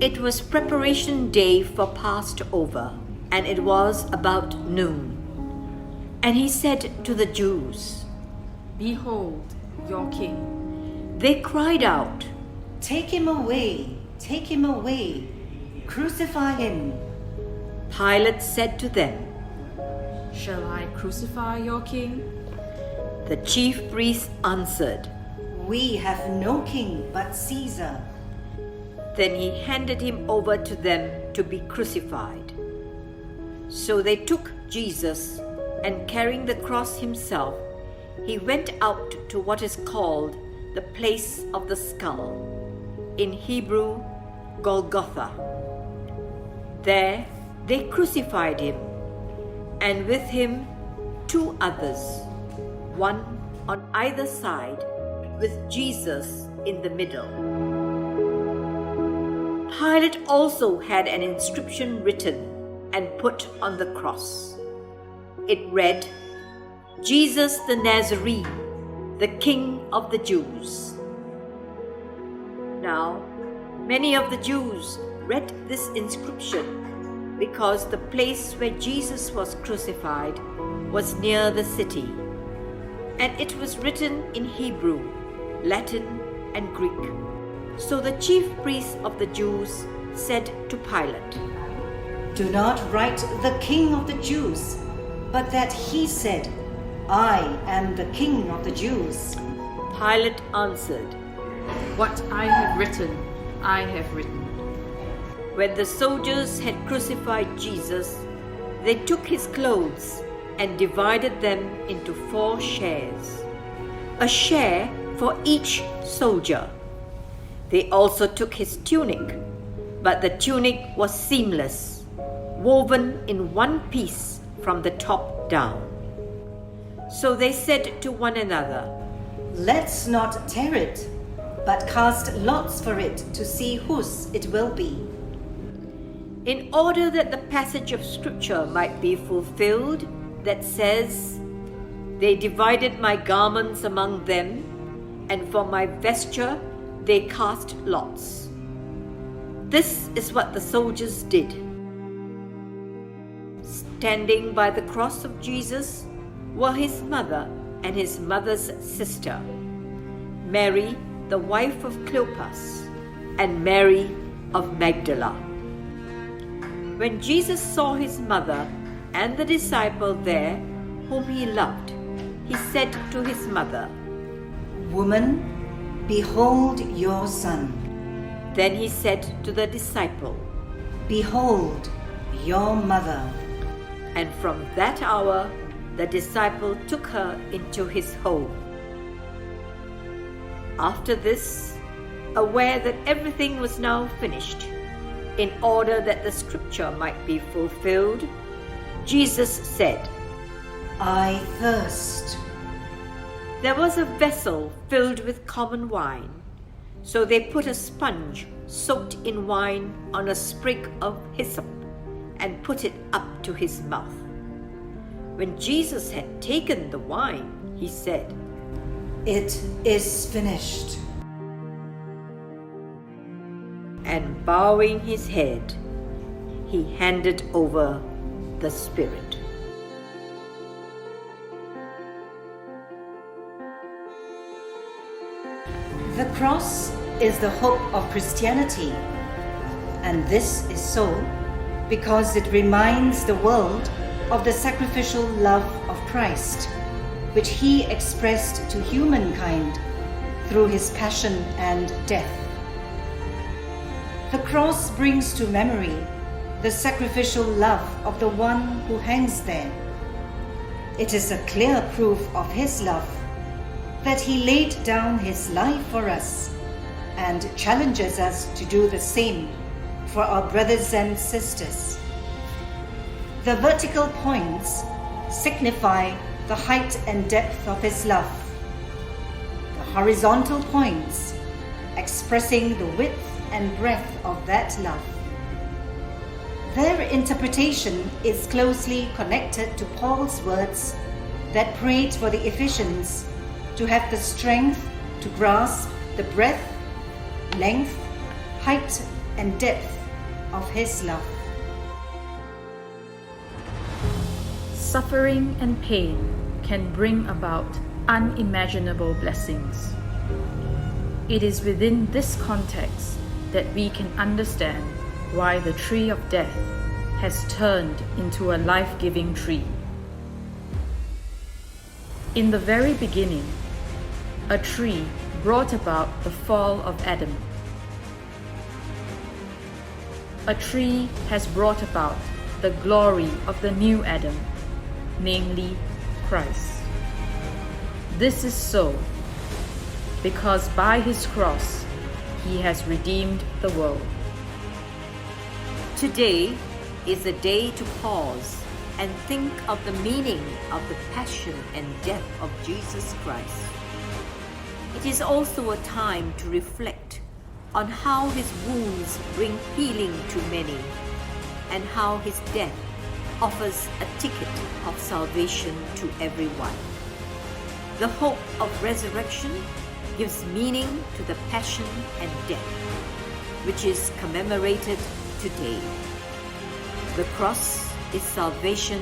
It was preparation day for Passover, and it was about noon. And he said to the Jews, "Behold, your king." They cried out, "Take him away! Take him away! Crucify him!" Pilate said to them, "Shall I crucify your king?" The chief priests answered. "We have no king but Caesar." Then he handed him over to them to be crucified. So they took Jesus, and carrying the cross himself, he went out to what is called the place of the skull, in Hebrew, Golgotha. There they crucified him, and with him 2 others, one on either side, with Jesus in the middle. Pilate also had an inscription written and put on the cross. It read, "Jesus the Nazarene, the King of the Jews." Now, many of the Jews read this inscription because the place where Jesus was crucified was near the city, and it was written in Hebrew, Latin, and Greek. So the chief priests of the Jews said to Pilate, "Do not write the King of the Jews, but that he said, 'I am the King of the Jews.'" Pilate answered, "What I have written, I have written." When the soldiers had crucified Jesus, they took his clothes and divided them into 4 shares, a share for each soldier. They also took his tunic, but the tunic was seamless, woven in one piece from the top down. So they said to one another, "Let's not tear it, but cast lots for it to see whose it will be." in order that the passage of Scripture might be fulfilled that says, "They divided my garments among them, and for my vesture they cast lots." This is what the soldiers did. Standing by the cross of Jesus were his mother and his mother's sister, Mary, the wife of Cleopas, and Mary of Magdala. When Jesus saw his mother and the disciple there whom he loved, he said to his mother, "Woman, behold your son." Then he said to the disciple, "Behold your mother." and from that hour the disciple took her into his home. After this, aware that everything was now finished, in order that the Scripture might be fulfilled, Jesus said, "I thirst." There was a vessel filled with common wine, so they put a sponge soaked in wine on a sprig of hyssop and put it up to his mouth. When Jesus had taken the wine, he said, "It is finished." And bowing his head, he handed over the Spirit. The cross is the hope of Christianity, and this is so because it reminds the world of the sacrificial love of Christ, which he expressed to humankind through his passion and death. The cross brings to memory the sacrificial love of the one who hangs there. It is a clear proof of his love that he laid down his life for us and challenges us to do the same for our brothers and sisters. The vertical points signify the height and depth of his love. The horizontal points expressing the width and breadth of that love. Their interpretation is closely connected to Paul's words that prayed for the Ephesians to have the strength to grasp the breadth, length, height, and depth of His love. Suffering and pain can bring about unimaginable blessings. It is within this context that we can understand why the tree of death has turned into a life-giving tree. In the very beginning, a tree brought about the fall of Adam. A tree has brought about the glory of the new Adam, namely Christ. This is so because by his cross he has redeemed the world. Today is a day to pause and think of the meaning of the passion and death of Jesus Christ. It is also a time to reflect on how his wounds bring healing to many and how his death offers a ticket of salvation to everyone. The hope of resurrection gives meaning to the passion and death, which is commemorated today. The cross is salvation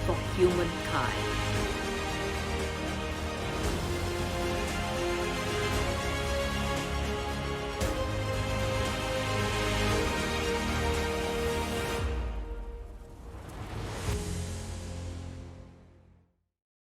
for humankind.